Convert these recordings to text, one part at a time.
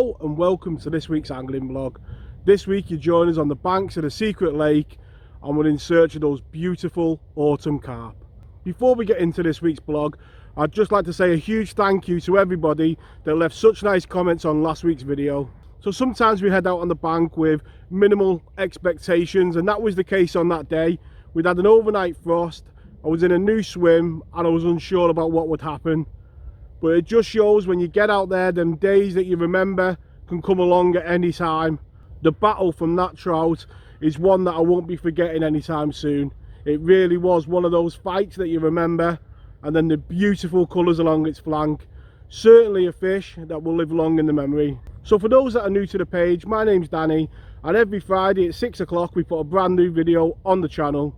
Hello and welcome to this week's angling vlog. This week you join us on the banks of the secret lake and we're in search of those beautiful autumn carp. Before we get into this week's vlog, I'd just like to say a huge thank you to everybody that left such nice comments on last week's video. So sometimes we head out on the bank with minimal expectations, and that was the case on that day. We'd had an overnight frost, I was in a new swim and I was unsure about what would happen. But it just shows when you get out there, them days that you remember can come along at any time. The battle from that trout is one that I won't be forgetting anytime soon. It really was one of those fights that you remember, and then the beautiful colours along its flank. Certainly a fish that will live long in the memory. So for those that are new to the page, my name's Danny, and every Friday at 6 o'clock we put a brand new video on the channel.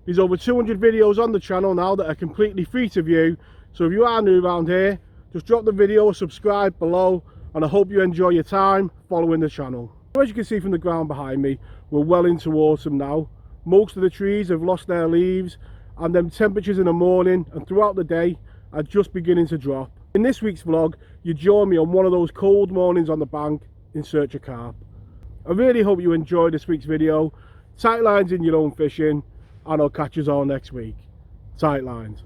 There's over 200 videos on the channel now that are completely free to view, so if you are new around here, just drop the video or subscribe below, and I hope you enjoy your time following the channel. As you can see from the ground behind me, we're well into autumn now. Most of the trees have lost their leaves, and them temperatures in the morning and throughout the day are just beginning to drop. In this week's vlog, you join me on one of those cold mornings on the bank in search of carp. I really hope you enjoyed this week's video. Tight lines in your own fishing, and I'll catch you all next week. Tight lines.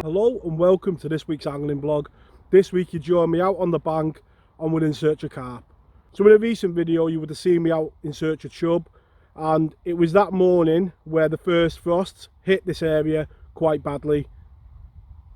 Hello and welcome to this week's angling vlog. This week you join me out on the bank and we're in search of carp. So in a recent video you would have seen me out in search of chub, and it was that morning where the first frosts hit this area quite badly.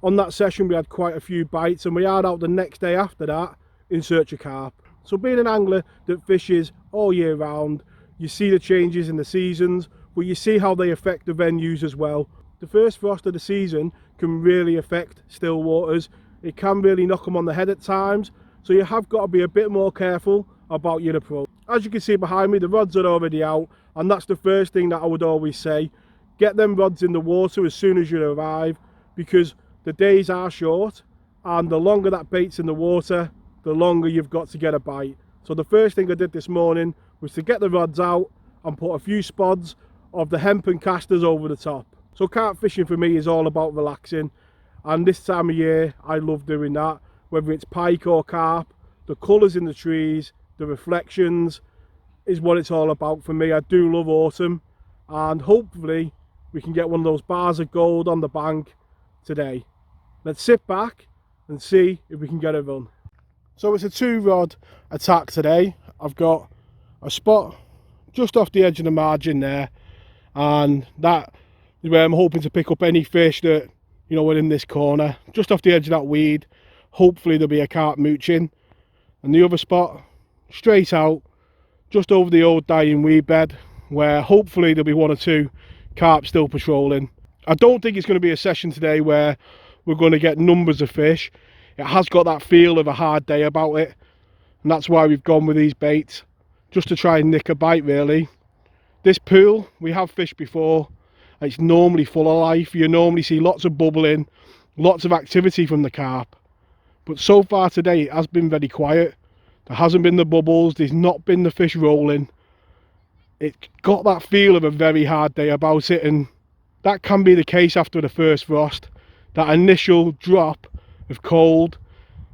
On that session we had quite a few bites, and we are out the next day after that in search of carp. So being an angler that fishes all year round, you see the changes in the seasons, but you see how they affect the venues as well. The first frost of the season can really affect still waters. It can really knock them on the head at times, so you have got to be a bit more careful about your approach. As you can see behind me, the rods are already out, and that's the first thing that I would always say. Get them rods in the water as soon as you arrive, because the days are short, and the longer that bait's in the water, the longer you've got to get a bite. So the first thing I did this morning was to get the rods out and put a few spods of the hempen casters over the top. So carp fishing for me is all about relaxing, and this time of year I love doing that. Whether it's pike or carp, the colours in the trees, the reflections is what it's all about for me. I do love autumn, and hopefully we can get one of those bars of gold on the bank today. Let's sit back and see if we can get a run. So it's a 2-rod attack today. I've got a spot just off the edge of the margin there, and that is where I'm hoping to pick up any fish that, you know, are in this corner, just off the edge of that weed. Hopefully there'll be a carp mooching. And the other spot, straight out, just over the old dying weed bed, where hopefully there'll be 1 or 2 carp still patrolling. I don't think it's going to be a session today where we're going to get numbers of fish. It has got that feel of a hard day about it, and that's why we've gone with these baits, just to try and nick a bite really. This pool, we have fished before. It's normally full of life. You normally see lots of bubbling, lots of activity from the carp. But so far today it has been very quiet. There hasn't been the bubbles, there's not been the fish rolling. It's got that feel of a very hard day about it, and that can be the case after the first frost. That initial drop of cold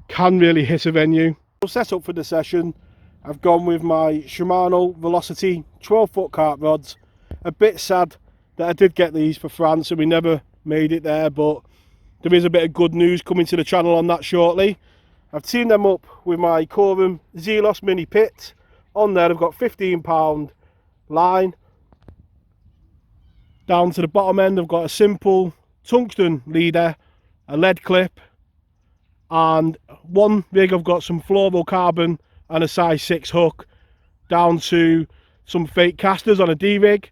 can really hit a venue. So set up for the session, I've gone with my Shimano Velocity 12-foot carp rods. A bit sad that I did get these for France and we never made it there, but there is a bit of good news coming to the channel on that shortly. I've teamed them up with my Corum Zelos mini pit. On there I've got 15-pound line. Down to the bottom end I've got a simple tungsten leader, a lead clip, and one rig I've got some fluorocarbon and a size 6 hook, down to some fake casters on a D-rig.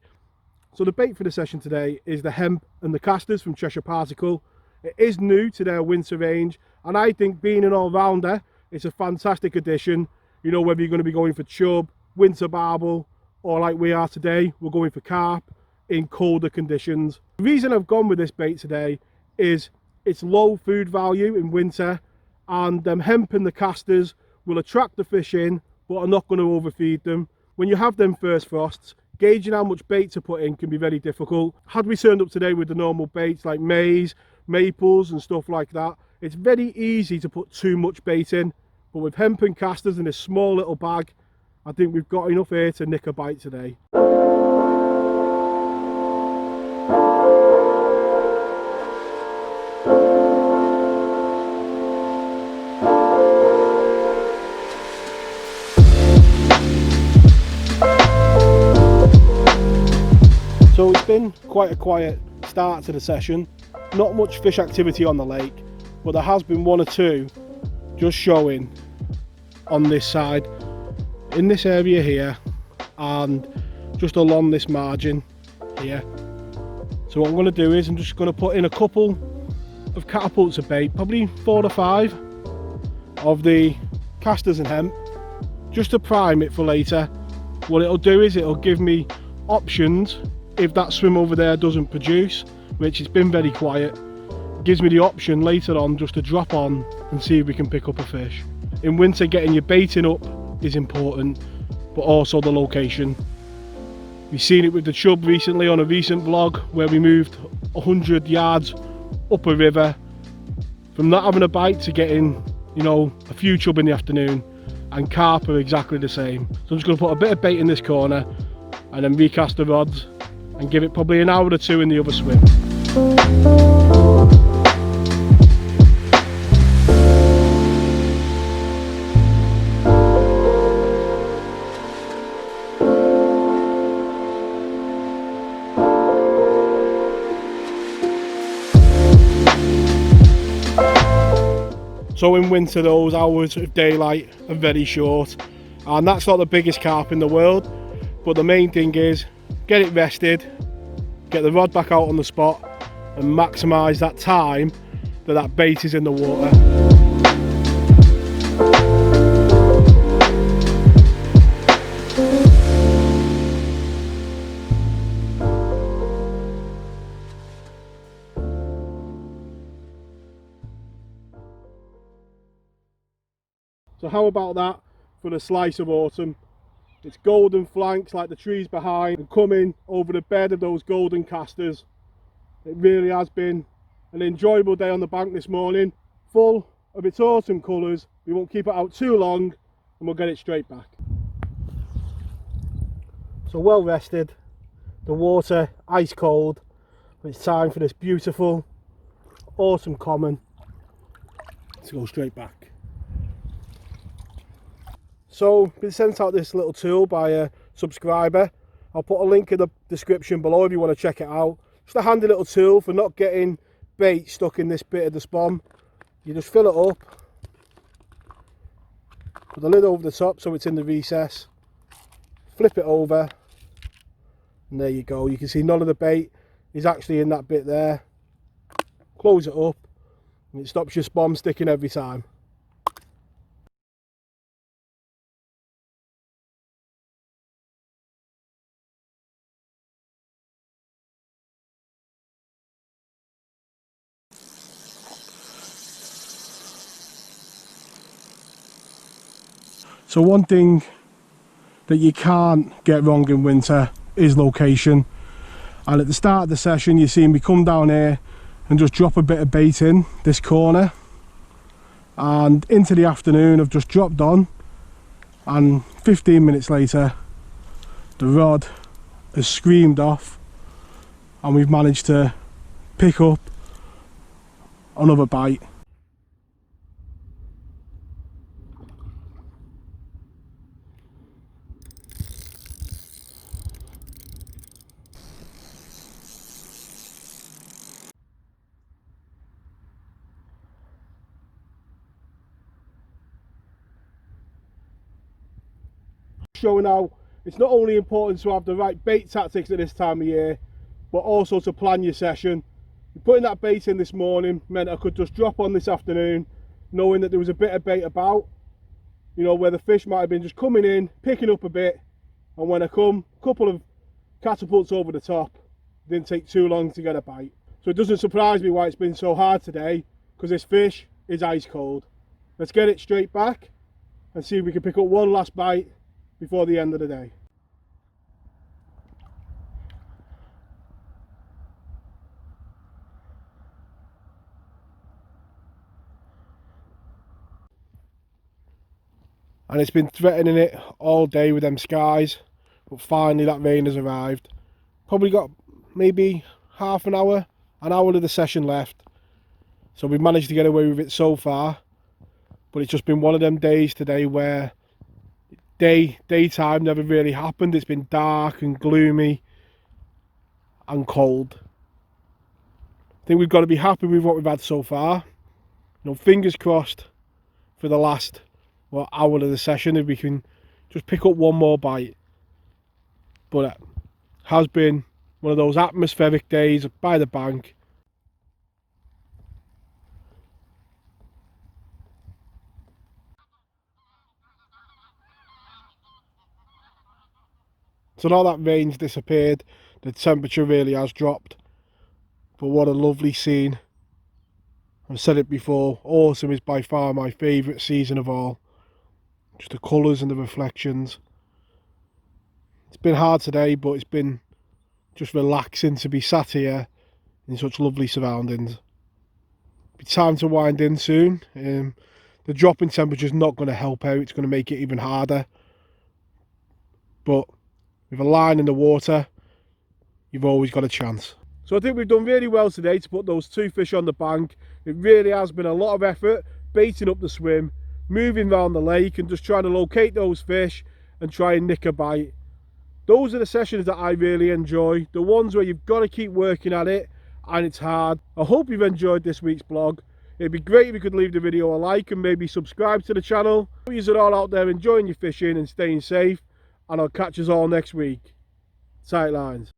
So the bait for the session today is the hemp and the casters from Cheshire Particle. It is new to their winter range, and I think being an all-rounder, it's a fantastic addition. You know, whether you're going to be going for chub, winter barbel, or like we are today, we're going for carp in colder conditions. The reason I've gone with this bait today is it's low food value in winter, and them hemp and the casters will attract the fish in but are not going to overfeed them. When you have them first frosts, gauging how much bait to put in can be very difficult. Had we turned up today with the normal baits like maize, maples and stuff like that, it's very easy to put too much bait in, but with hemp and casters in a small little bag, I think we've got enough here to nick a bite today. So it's been quite a quiet start to the session, not much fish activity on the lake, but there has been one or two just showing on this side, in this area here, and just along this margin here. So what I'm going to do is I'm just going to put in a couple of catapults of bait, probably 4 or 5 of the casters and hemp, just to prime it for later. What it'll do is it'll give me options if that swim over there doesn't produce, which has been very quiet. It gives me the option later on just to drop on and see if we can pick up a fish. In winter, getting your baiting up is important, but also the location. We've seen it with the chub recently on a recent vlog where we moved 100 yards up a river from not having a bite to getting, you know, a few chub in the afternoon, and carp are exactly the same. So I'm just going to put a bit of bait in this corner and then recast the rods and give it probably an hour or 2 in the other swim. So in winter, those hours of daylight are very short, and that's not the biggest carp in the world, but the main thing is get it rested, get the rod back out on the spot and maximise that time that bait is in the water. So how about that for the slice of autumn? It's golden flanks like the trees behind and coming over the bed of those golden casters. It really has been an enjoyable day on the bank this morning, full of its autumn colours. We won't keep it out too long and we'll get it straight back. So well rested, the water ice cold, but it's time for this beautiful autumn common to go straight back. So been sent out this little tool by a subscriber. I'll put a link in the description below if you want to check it out. Just a handy little tool for not getting bait stuck in this bit of the spawn. You just fill it up, put the lid over the top so it's in the recess, flip it over, and there you go. You can see none of the bait is actually in that bit there. Close it up and it stops your spawn sticking every time. So one thing that you can't get wrong in winter is location. And at the start of the session you see me come down here and just drop a bit of bait in this corner, and into the afternoon I've just dropped on, and 15 minutes later the rod has screamed off and we've managed to pick up another bite. Showing how it's not only important to have the right bait tactics at this time of year, but also to plan your session. Putting that bait in this morning meant I could just drop on this afternoon, knowing that there was a bit of bait about, you know, where the fish might have been just coming in, picking up a bit, and when I come, a couple of catapults over the top. Didn't take too long to get a bite. So it doesn't surprise me why it's been so hard today, because this fish is ice cold. Let's get it straight back and see if we can pick up one last bite before the end of the day. And it's been threatening it all day with them skies, but finally that rain has arrived. Probably got maybe half an hour of the session left, so we've managed to get away with it so far. But it's just been one of them days today where daytime never really happened. It's been dark and gloomy and cold. I think we've got to be happy with what we've had so far. You know, fingers crossed for the last hour of the session if we can just pick up one more bite. But it has been one of those atmospheric days by the bank. So now that rain's disappeared, the temperature really has dropped. But what a lovely scene. I've said it before, autumn is by far my favourite season of all. Just the colours and the reflections. It's been hard today, but it's been just relaxing to be sat here in such lovely surroundings. It's time to wind in soon. The drop in temperature is not going to help out, it's going to make it even harder. But with a line in the water, you've always got a chance. So I think we've done really well today to put those two fish on the bank. It really has been a lot of effort, baiting up the swim, moving around the lake and just trying to locate those fish and try and nick a bite. Those are the sessions that I really enjoy, the ones where you've got to keep working at it and it's hard. I hope you've enjoyed this week's vlog. It'd be great if you could leave the video a like and maybe subscribe to the channel. You're all out there enjoying your fishing and staying safe, and I'll catch us all next week. Tight lines.